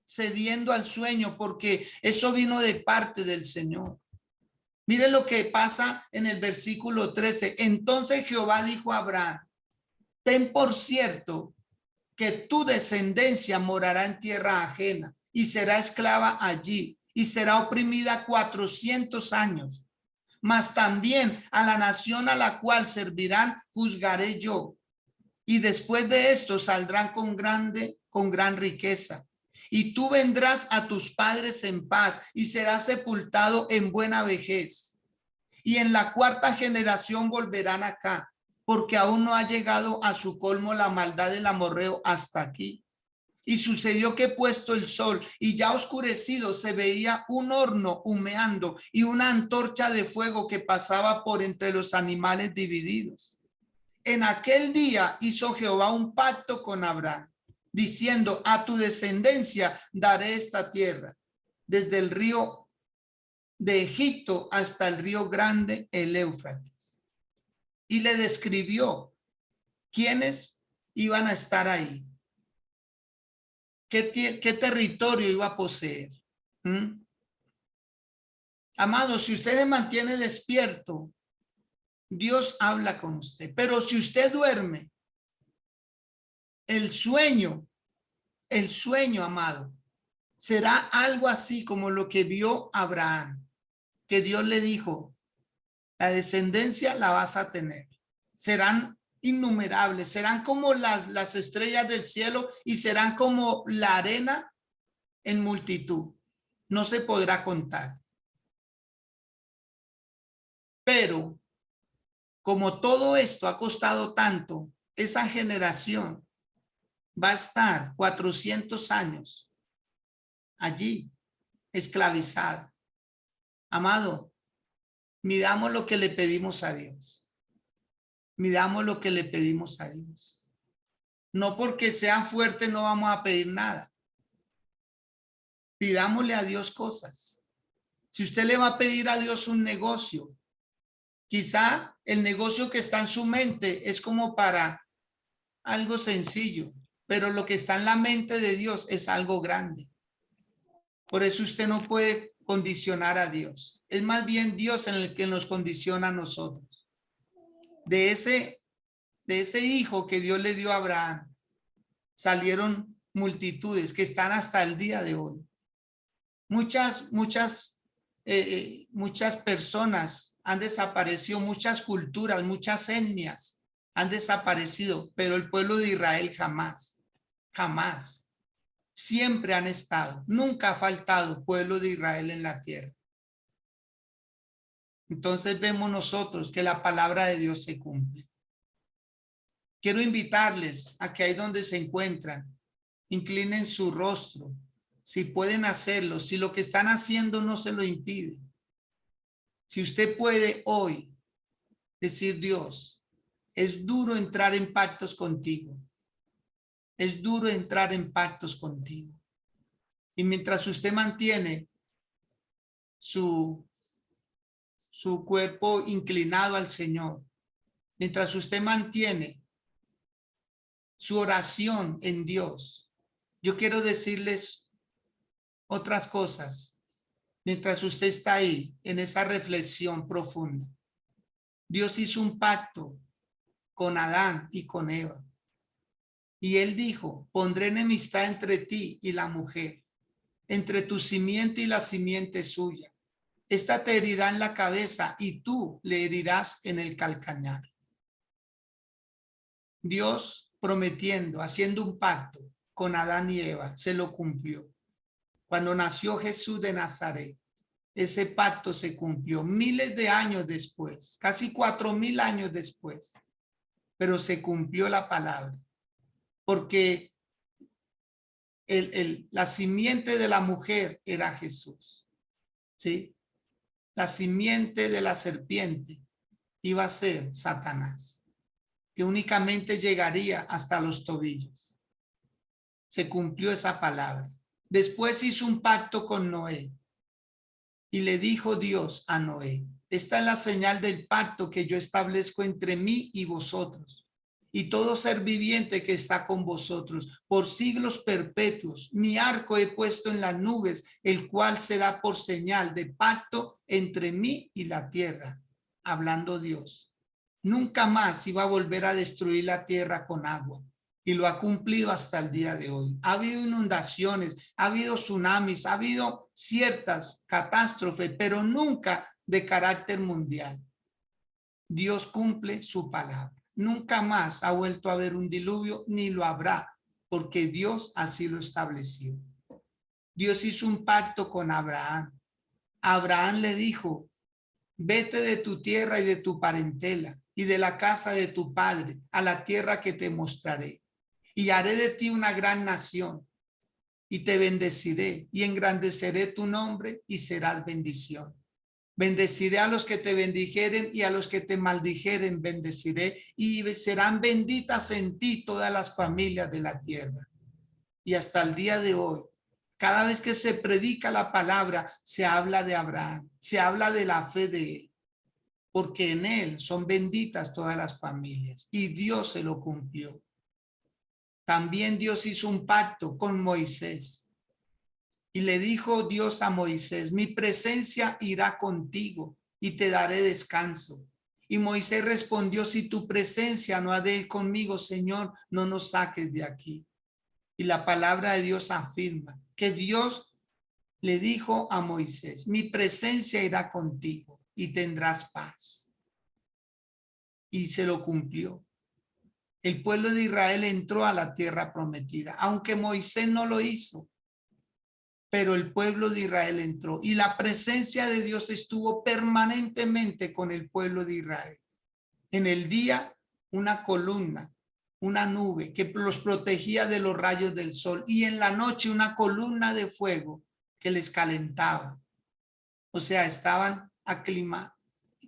cediendo al sueño, porque eso vino de parte del Señor. Mire lo que pasa en el versículo 13. Entonces Jehová dijo a Abraham, ten por cierto que tu descendencia morará en tierra ajena y será esclava allí y será oprimida 400 años. Mas también a la nación a la cual servirán juzgaré yo. Y después de esto saldrán con gran riqueza. Y tú vendrás a tus padres en paz y serás sepultado en buena vejez. Y en la cuarta generación volverán acá, porque aún no ha llegado a su colmo la maldad del amorreo hasta aquí. Y sucedió que puesto el sol y ya oscurecido se veía un horno humeando y una antorcha de fuego que pasaba por entre los animales divididos. En aquel día hizo Jehová un pacto con Abraham, diciendo, a tu descendencia daré esta tierra, desde el río de Egipto hasta el río grande, el Éufrates. Y le describió quiénes iban a estar ahí. ¿Qué territorio iba a poseer? Amado, si usted se mantiene despierto, Dios habla con usted. Pero si usted duerme, el sueño, amado, será algo así como lo que vio Abraham, que Dios le dijo, la descendencia la vas a tener. Serán innumerables, serán como las estrellas del cielo y serán como la arena en multitud. No se podrá contar. Pero como todo esto ha costado tanto, esa generación va a estar 400 años allí, esclavizada. Amado, midamos lo que le pedimos a Dios. Midamos lo que le pedimos a Dios. No porque sean fuertes no vamos a pedir nada. Pidámosle a Dios cosas. Si usted le va a pedir a Dios un negocio, quizá el negocio que está en su mente es como para algo sencillo, pero lo que está en la mente de Dios es algo grande. Por eso usted no puede condicionar a Dios. Es más bien Dios en el que nos condiciona a nosotros. De ese hijo que Dios le dio a Abraham, salieron multitudes que están hasta el día de hoy. Muchas personas han desaparecido, muchas culturas, muchas etnias han desaparecido, pero el pueblo de Israel jamás. Siempre han estado, nunca ha faltado pueblo de Israel en la tierra. Entonces vemos nosotros que la palabra de Dios se cumple. Quiero invitarles a que ahí donde se encuentran, inclinen su rostro, si pueden hacerlo, si lo que están haciendo no se lo impide. Si usted puede hoy decir, Dios, es duro entrar en pactos contigo. Es duro entrar en pactos contigo. Y mientras usted mantiene su cuerpo inclinado al Señor, mientras usted mantiene su oración en Dios, yo quiero decirles otras cosas mientras usted está ahí en esa reflexión profunda. Dios hizo un pacto con Adán y con Eva. Y él dijo, pondré enemistad entre ti y la mujer, entre tu simiente y la simiente suya. Esta te herirá en la cabeza y tú le herirás en el calcañar. Dios prometiendo, haciendo un pacto con Adán y Eva, se lo cumplió. Cuando nació Jesús de Nazaret, ese pacto se cumplió miles de años después, casi 4,000 años después, pero se cumplió la palabra, porque la simiente de la mujer era Jesús, ¿sí? La simiente de la serpiente iba a ser Satanás, que únicamente llegaría hasta los tobillos. Se cumplió esa palabra. Después hizo un pacto con Noé y le dijo Dios a Noé, esta es la señal del pacto que yo establezco entre mí y vosotros y todo ser viviente que está con vosotros por siglos perpetuos. Mi arco he puesto en las nubes, el cual será por señal de pacto entre mí y la tierra. Hablando Dios. Nunca más iba a volver a destruir la tierra con agua. Y lo ha cumplido hasta el día de hoy. Ha habido inundaciones, ha habido tsunamis, ha habido ciertas catástrofes, pero nunca de carácter mundial. Dios cumple su palabra. Nunca más ha vuelto a haber un diluvio, ni lo habrá, porque Dios así lo estableció. Dios hizo un pacto con Abraham. Abraham le dijo, vete de tu tierra y de tu parentela y de la casa de tu padre a la tierra que te mostraré. Y haré de ti una gran nación y te bendeciré y engrandeceré tu nombre y serás bendición. Bendeciré a los que te bendijeren y a los que te maldijeren bendeciré y serán benditas en ti todas las familias de la tierra. Y hasta el día de hoy, cada vez que se predica la palabra, se habla de Abraham, se habla de la fe de él, porque en él son benditas todas las familias y Dios se lo cumplió. También Dios hizo un pacto con Moisés y le dijo Dios a Moisés, mi presencia irá contigo y te daré descanso. Y Moisés respondió, si tu presencia no ha de ir conmigo, Señor, no nos saques de aquí. Y la palabra de Dios afirma que Dios le dijo a Moisés, mi presencia irá contigo y tendrás paz. Y se lo cumplió. El pueblo de Israel entró a la tierra prometida, aunque Moisés no lo hizo, pero el pueblo de Israel entró y la presencia de Dios estuvo permanentemente con el pueblo de Israel. En el día, una columna, una nube que los protegía de los rayos del sol y en la noche una columna de fuego que les calentaba. O sea, estaban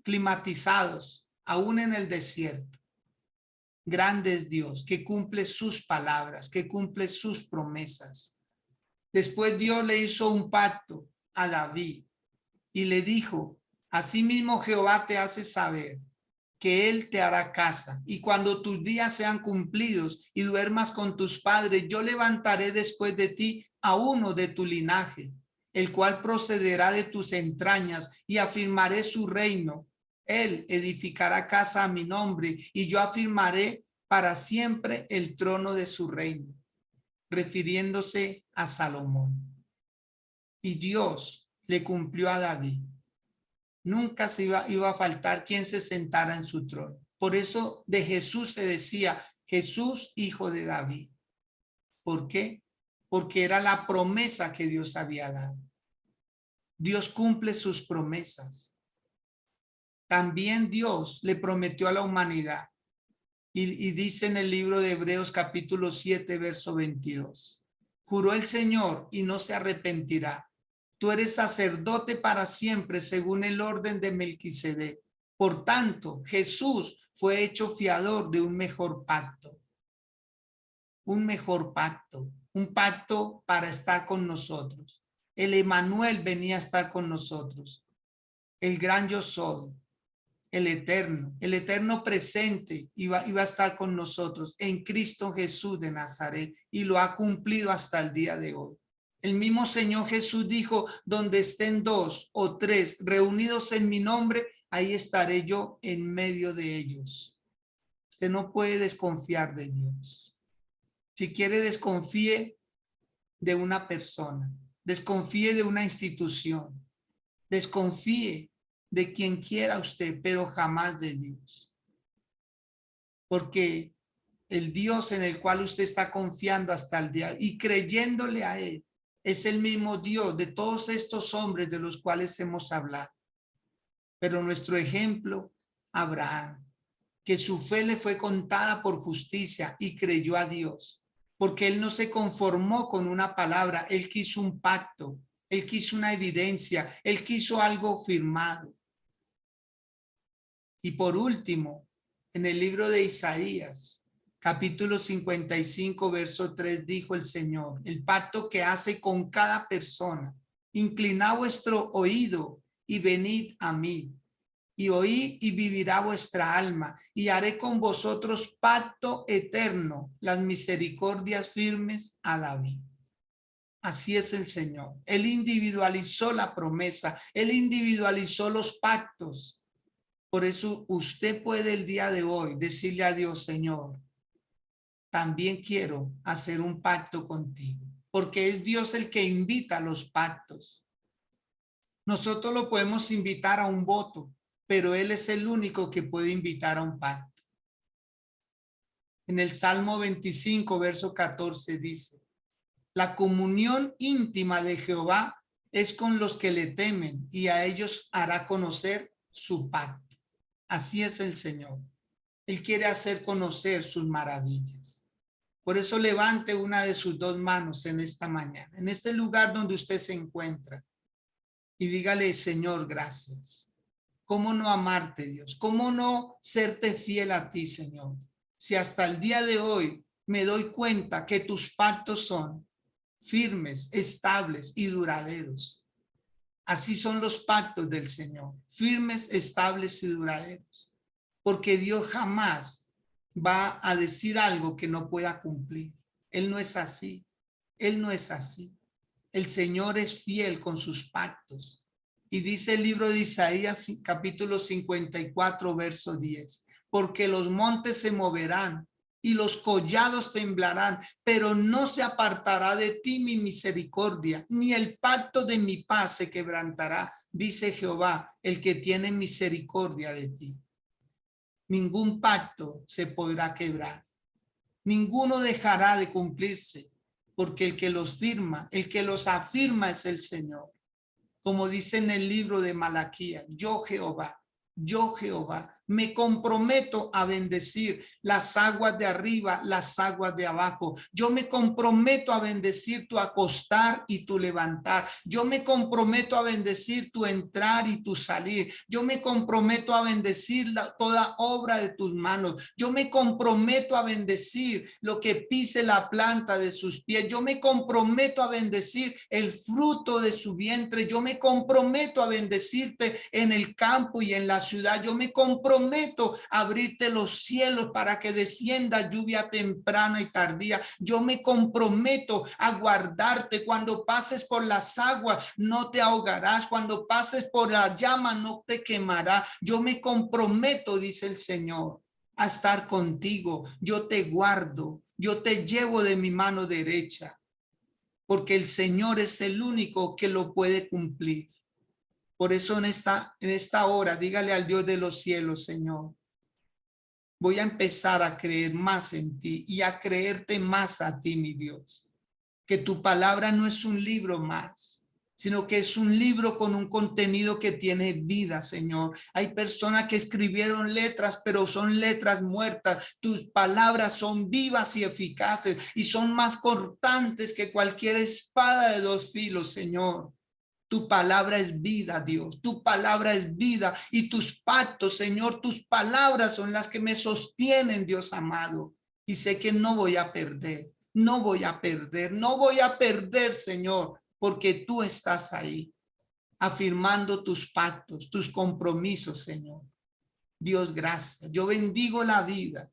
climatizados aún en el desierto. Grande es Dios, que cumple sus palabras, que cumple sus promesas. Después Dios le hizo un pacto a David y le dijo, asimismo Jehová te hace saber que él te hará casa y cuando tus días sean cumplidos y duermas con tus padres, yo levantaré después de ti a uno de tu linaje, el cual procederá de tus entrañas y afirmaré su reino. Él edificará casa a mi nombre y yo afirmaré para siempre el trono de su reino, refiriéndose a Salomón. Y Dios le cumplió a David. Nunca se iba a faltar quien se sentara en su trono. Por eso de Jesús se decía Jesús, hijo de David. ¿Por qué? Porque era la promesa que Dios había dado. Dios cumple sus promesas. También Dios le prometió a la humanidad. Y dice en el libro de Hebreos capítulo 7, verso 22. Juró el Señor y no se arrepentirá. Tú eres sacerdote para siempre según el orden de Melquisedec. Por tanto, Jesús fue hecho fiador de un mejor pacto. Un mejor pacto. Un pacto para estar con nosotros. El Emmanuel venía a estar con nosotros. El gran yo soy. El eterno presente iba a estar con nosotros en Cristo Jesús de Nazaret y lo ha cumplido hasta el día de hoy. El mismo Señor Jesús dijo, donde estén 2 o 3 reunidos en mi nombre, ahí estaré yo en medio de ellos. Usted no puede desconfiar de Dios. Si quiere, desconfíe de una persona, desconfíe de una institución, desconfíe de quien quiera usted, pero jamás de Dios. Porque el Dios en el cual usted está confiando hasta el día y creyéndole a Él, es el mismo Dios de todos estos hombres de los cuales hemos hablado. Pero nuestro ejemplo, Abraham, que su fe le fue contada por justicia y creyó a Dios, porque él no se conformó con una palabra, él quiso un pacto, él quiso una evidencia, él quiso algo firmado. Y por último, en el libro de Isaías, capítulo 55, verso 3, dijo el Señor, el pacto que hace con cada persona, inclinad vuestro oído y venid a mí, y oí y vivirá vuestra alma, y haré con vosotros pacto eterno, las misericordias firmes a la vida. Así es el Señor. Él individualizó la promesa, Él individualizó los pactos. Por eso usted puede el día de hoy decirle a Dios, Señor, también quiero hacer un pacto contigo, porque es Dios el que invita a los pactos. Nosotros lo podemos invitar a un voto, pero Él es el único que puede invitar a un pacto. En el Salmo 25, verso 14 dice, la comunión íntima de Jehová es con los que le temen y a ellos hará conocer su pacto. Así es el Señor. Él quiere hacer conocer sus maravillas. Por eso levante una de sus dos manos en esta mañana, en este lugar donde usted se encuentra, y dígale, Señor, gracias. ¿Cómo no amarte, Dios? ¿Cómo no serte fiel a ti, Señor? Si hasta el día de hoy me doy cuenta que tus pactos son firmes, estables y duraderos. Así son los pactos del Señor, firmes, estables y duraderos. Porque Dios jamás va a decir algo que no pueda cumplir. Él no es así. Él no es así. El Señor es fiel con sus pactos. Y dice el libro de Isaías, capítulo 54, verso 10. Porque los montes se moverán y los collados temblarán, pero no se apartará de ti mi misericordia, ni el pacto de mi paz se quebrantará, dice Jehová, el que tiene misericordia de ti. Ningún pacto se podrá quebrar. Ninguno dejará de cumplirse, porque el que los firma, el que los afirma es el Señor. Como dice en el libro de Malaquías, yo Jehová, me comprometo a bendecir las aguas de arriba, las aguas de abajo. Yo me comprometo a bendecir tu acostar y tu levantar. Yo me comprometo a bendecir tu entrar y tu salir. Yo me comprometo a bendecir toda obra de tus manos. Yo me comprometo a bendecir lo que pise la planta de sus pies. Yo me comprometo a bendecir el fruto de su vientre. Yo me comprometo a bendecirte en el campo y en la ciudad. Yo me comprometo a abrirte los cielos para que descienda lluvia temprana y tardía. Yo me comprometo a guardarte. Cuando pases por las aguas no te ahogarás. Cuando pases por la llama no te quemará. Yo me comprometo, dice el Señor, a estar contigo. Yo te guardo. Yo te llevo de mi mano derecha. Porque el Señor es el único que lo puede cumplir. Por eso en esta hora, dígale al Dios de los cielos, Señor, voy a empezar a creer más en ti y a creerte más a ti, mi Dios. Que tu palabra no es un libro más, sino que es un libro con un contenido que tiene vida, Señor. Hay personas que escribieron letras, pero son letras muertas. Tus palabras son vivas y eficaces y son más cortantes que cualquier espada de dos filos, Señor. Tu palabra es vida, Dios. Tu palabra es vida y tus pactos, Señor, tus palabras son las que me sostienen, Dios amado. Y sé que no voy a perder, no voy a perder, no voy a perder, Señor, porque tú estás ahí, afirmando tus pactos, tus compromisos, Señor. Dios, gracias. Yo bendigo la vida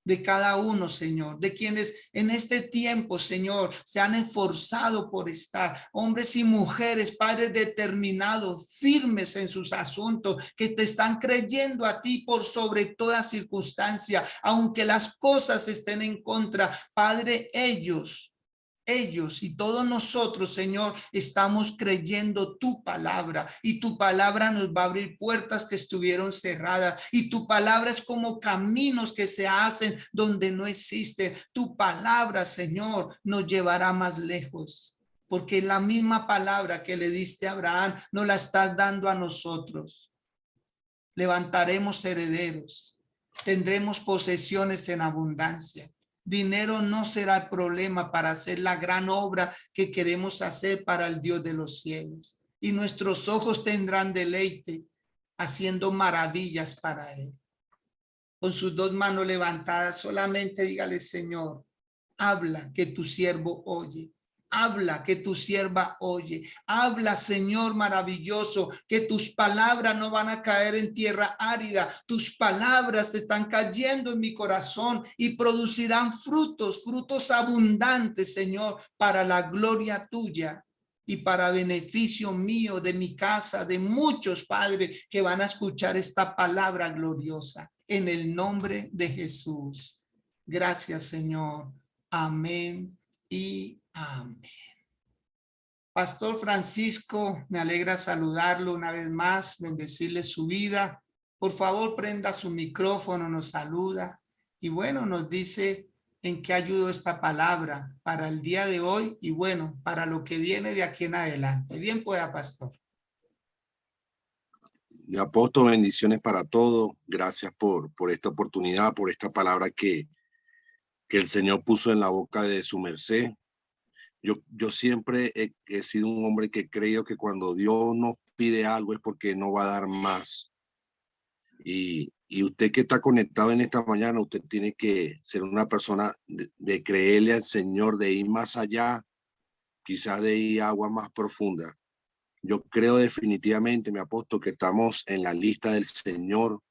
de cada uno, Señor, de quienes en este tiempo, Señor, se han esforzado por estar, hombres y mujeres, padres determinados, firmes en sus asuntos, que te están creyendo a ti por sobre toda circunstancia, aunque las cosas estén en contra. Padre, ellos y todos nosotros, Señor, estamos creyendo tu palabra, y tu palabra nos va a abrir puertas que estuvieron cerradas, y tu palabra es como caminos que se hacen donde no existe. Tu palabra, Señor, nos llevará más lejos, porque la misma palabra que le diste a Abraham nos la estás dando a nosotros. Levantaremos herederos, tendremos posesiones en abundancia. Dinero no será el problema para hacer la gran obra que queremos hacer para el Dios de los cielos. Y nuestros ojos tendrán deleite haciendo maravillas para Él. Con sus dos manos levantadas, solamente dígale: Señor, habla, que tu siervo oye. Habla, que tu sierva oye. Habla, Señor maravilloso, que tus palabras no van a caer en tierra árida. Tus palabras están cayendo en mi corazón y producirán frutos, frutos abundantes, Señor, para la gloria tuya y para beneficio mío, de mi casa, de muchos padres que van a escuchar esta palabra gloriosa. En el nombre de Jesús. Gracias, Señor. Amén y amén. Pastor Francisco, me alegra saludarlo una vez más, bendecirle su vida. Por favor, prenda su micrófono, nos saluda y bueno, nos dice en qué ayudó esta palabra para el día de hoy y bueno, para lo que viene de aquí en adelante. Bien pueda, pastor. Mi apóstol, bendiciones para todos. Gracias por esta oportunidad, por esta palabra que el Señor puso en la boca de su merced. Yo siempre he sido un hombre que creo que cuando Dios nos pide algo es porque no va a dar más. Y usted que está conectado en esta mañana, usted tiene que ser una persona de creerle al Señor, de ir más allá, quizás de ir a agua más profunda. Yo creo definitivamente, mi apóstol, que estamos en la lista del Señor.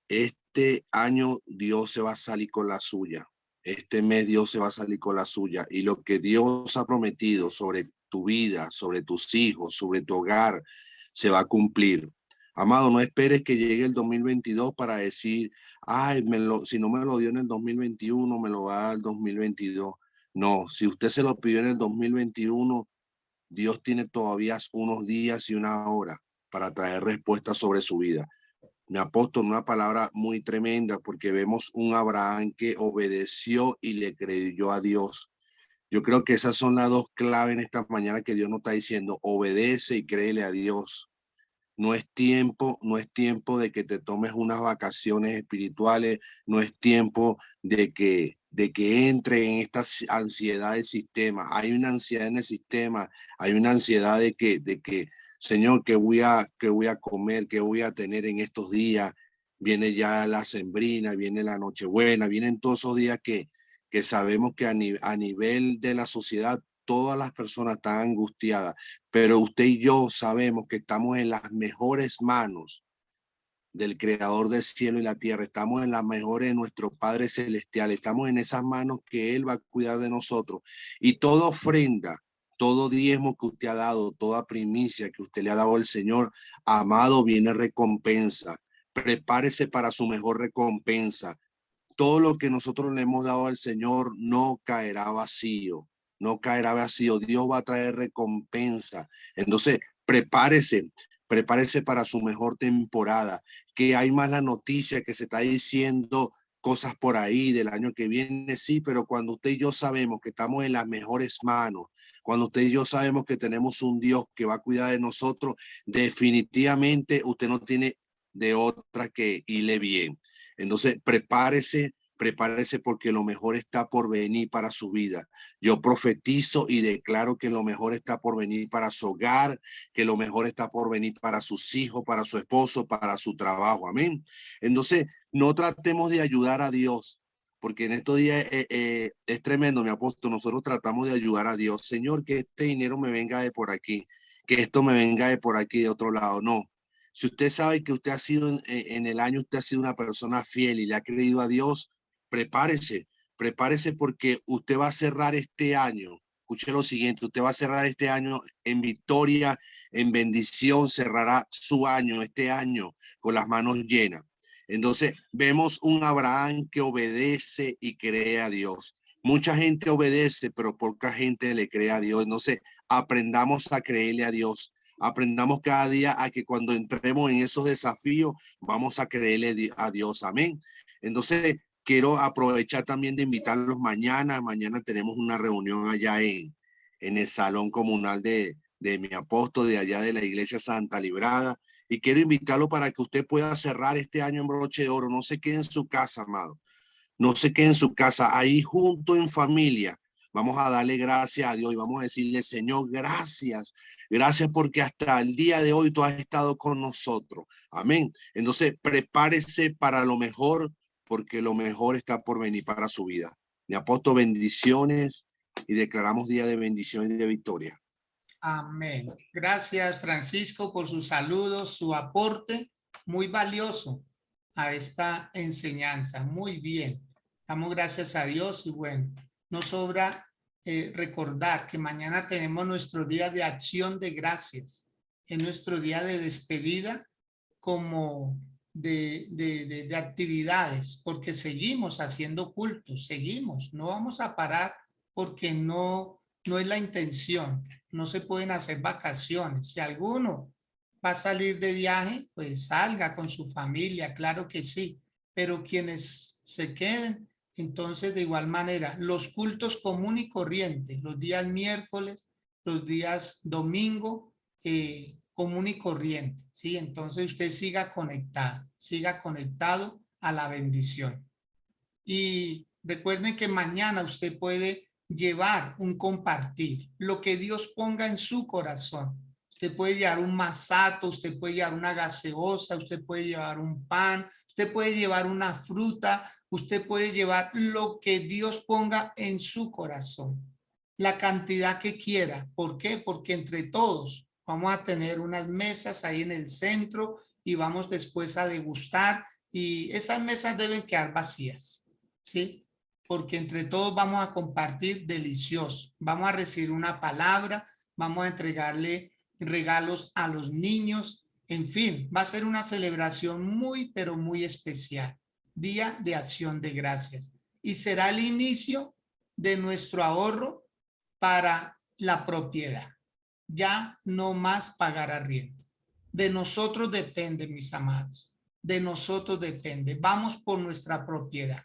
Este año Dios se va a salir con la suya. Este mes Dios se va a salir con la suya. Y lo que Dios ha prometido sobre tu vida, sobre tus hijos, sobre tu hogar, se va a cumplir. Amado, no esperes que llegue el 2022 para decir, ay, si no me lo dio en el 2021, me lo va a dar el 2022. No, si usted se lo pidió en el 2021, Dios tiene todavía unos días y una hora para traer respuestas sobre su vida. Mi apóstol, una palabra muy tremenda, porque vemos un Abraham que obedeció y le creyó a Dios. Yo creo que esas son las dos claves en esta mañana que Dios nos está diciendo: obedece y créele a Dios. No es tiempo de que te tomes unas vacaciones espirituales, no es tiempo de que entre en esta ansiedad del sistema. Hay una ansiedad en el sistema, hay una ansiedad de que Señor, ¿qué voy a comer? ¿Qué voy a tener en estos días? Viene ya la sembrina, viene la Nochebuena, vienen todos esos días que sabemos que a nivel de la sociedad todas las personas están angustiadas, pero usted y yo sabemos que estamos en las mejores manos del Creador del cielo y la tierra. Estamos en las mejores de nuestro Padre Celestial. Estamos en esas manos que Él va a cuidar de nosotros. Y toda ofrenda, todo diezmo que usted ha dado, toda primicia que usted le ha dado al Señor, amado, viene recompensa. Prepárese para su mejor recompensa. Todo lo que nosotros le hemos dado al Señor no caerá vacío. No caerá vacío. Dios va a traer recompensa. Entonces, prepárese para su mejor temporada. Que hay más la noticia que se está diciendo cosas por ahí del año que viene, sí, pero cuando usted y yo sabemos que estamos en las mejores manos, cuando usted y yo sabemos que tenemos un Dios que va a cuidar de nosotros, definitivamente usted no tiene de otra que irle bien. Entonces, prepárese porque lo mejor está por venir para su vida. Yo profetizo y declaro que lo mejor está por venir para su hogar, que lo mejor está por venir para sus hijos, para su esposo, para su trabajo. Amén. Entonces, no tratemos de ayudar a Dios, porque en estos días es tremendo, mi apóstol. Nosotros tratamos de ayudar a Dios. Señor, que este dinero me venga de por aquí, que esto me venga de por aquí, de otro lado. No. Si usted sabe que usted ha sido en el año, usted ha sido una persona fiel y le ha creído a Dios, prepárese, prepárese porque usted va a cerrar este año. Escuche lo siguiente, usted va a cerrar este año en victoria, en bendición, cerrará su año, este año, con las manos llenas. Entonces, vemos un Abraham que obedece y cree a Dios. Mucha gente obedece, pero poca gente le cree a Dios. Entonces, aprendamos a creerle a Dios. Aprendamos cada día a que cuando entremos en esos desafíos, vamos a creerle a Dios. Amén. Entonces, quiero aprovechar también de invitarlos mañana. Mañana tenemos una reunión allá en el salón comunal de mi apóstol de allá de la iglesia Santa Librada. Y quiero invitarlo para que usted pueda cerrar este año en broche de oro. No se quede en su casa, amado. No se quede en su casa. Ahí junto en familia. Vamos a darle gracias a Dios y vamos a decirle, Señor, gracias. Gracias porque hasta el día de hoy tú has estado con nosotros. Amén. Entonces, prepárese para lo mejor, porque lo mejor está por venir para su vida. Mi apóstol, bendiciones y declaramos día de bendición y de victoria. Amén. Gracias, Francisco, por sus saludos, su aporte muy valioso a esta enseñanza. Muy bien. Damos gracias a Dios y bueno, nos sobra recordar que mañana tenemos nuestro día de acción de gracias. Es nuestro día de despedida como de actividades, porque seguimos haciendo cultos, seguimos, no vamos a parar porque no es la intención, no se pueden hacer vacaciones. Si alguno va a salir de viaje, pues salga con su familia, claro que sí, pero quienes se queden, entonces de igual manera, los cultos común y corriente, los días miércoles, los días domingo, común y corriente, ¿sí? Entonces usted siga conectado a la bendición. Y recuerden que mañana usted puede llevar un compartir, lo que Dios ponga en su corazón. Usted puede llevar un masato, usted puede llevar una gaseosa, usted puede llevar un pan, usted puede llevar una fruta, usted puede llevar lo que Dios ponga en su corazón. La cantidad que quiera. ¿Por qué? Porque entre todos vamos a tener unas mesas ahí en el centro y vamos después a degustar y esas mesas deben quedar vacías, ¿sí? Porque entre todos vamos a compartir delicioso. Vamos a recibir una palabra, vamos a entregarle regalos a los niños. En fin, va a ser una celebración muy, pero muy especial. Día de Acción de Gracias. Y será el inicio de nuestro ahorro para la propiedad. Ya no más pagar arriendo. De nosotros depende, mis amados. De nosotros depende. Vamos por nuestra propiedad.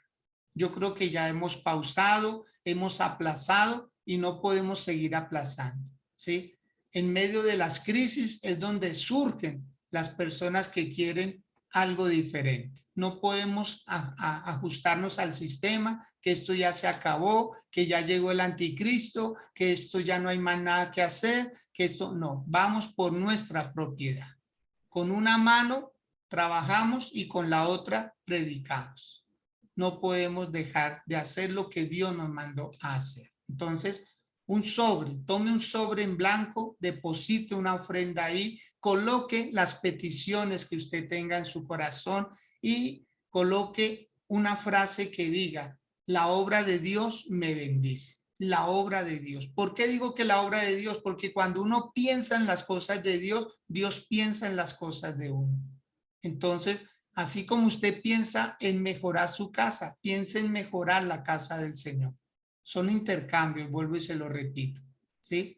Yo creo que ya hemos pausado, hemos aplazado y no podemos seguir aplazando, ¿sí? En medio de las crisis es donde surgen las personas que quieren algo diferente. No podemos ajustarnos al sistema, que esto ya se acabó, que ya llegó el anticristo, que esto ya no hay más nada que hacer, que esto no. Vamos por nuestra propiedad. Con una mano trabajamos y con la otra predicamos. No podemos dejar de hacer lo que Dios nos mandó a hacer. Entonces, un sobre, tome un sobre en blanco, deposite una ofrenda ahí, coloque las peticiones que usted tenga en su corazón y coloque una frase que diga, la obra de Dios me bendice. La obra de Dios. ¿Por qué digo que la obra de Dios? Porque cuando uno piensa en las cosas de Dios, Dios piensa en las cosas de uno. Entonces, así como usted piensa en mejorar su casa, piense en mejorar la casa del Señor. Son intercambios, vuelvo y se lo repito, ¿sí?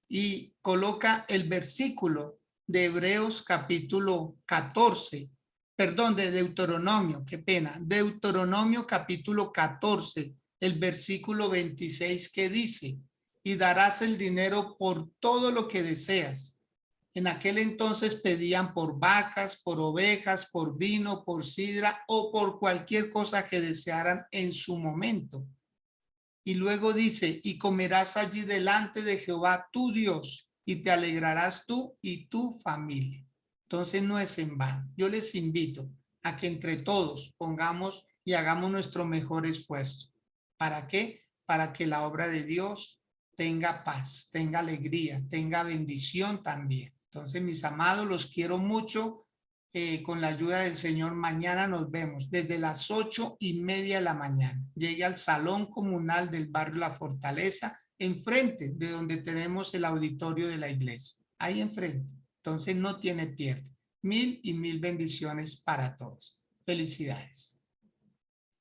Y coloca el versículo de Hebreos capítulo 14, perdón, de Deuteronomio, qué pena, Deuteronomio capítulo 14, el versículo 26 que dice, y darás el dinero por todo lo que deseas. En aquel entonces pedían por vacas, por ovejas, por vino, por sidra o por cualquier cosa que desearan en su momento. Y luego dice, y comerás allí delante de Jehová tu Dios, y te alegrarás tú y tu familia. Entonces no es en vano. Yo les invito a que entre todos pongamos y hagamos nuestro mejor esfuerzo. ¿Para qué? Para que la obra de Dios tenga paz, tenga alegría, tenga bendición también. Entonces, mis amados, los quiero mucho. con la ayuda del Señor, mañana nos vemos desde las 8:30 de la mañana. Llegue al Salón Comunal del barrio La Fortaleza, enfrente de donde tenemos el auditorio de la iglesia. Ahí enfrente. Entonces no tiene pierde. 1000 y 1000 bendiciones para todos. Felicidades.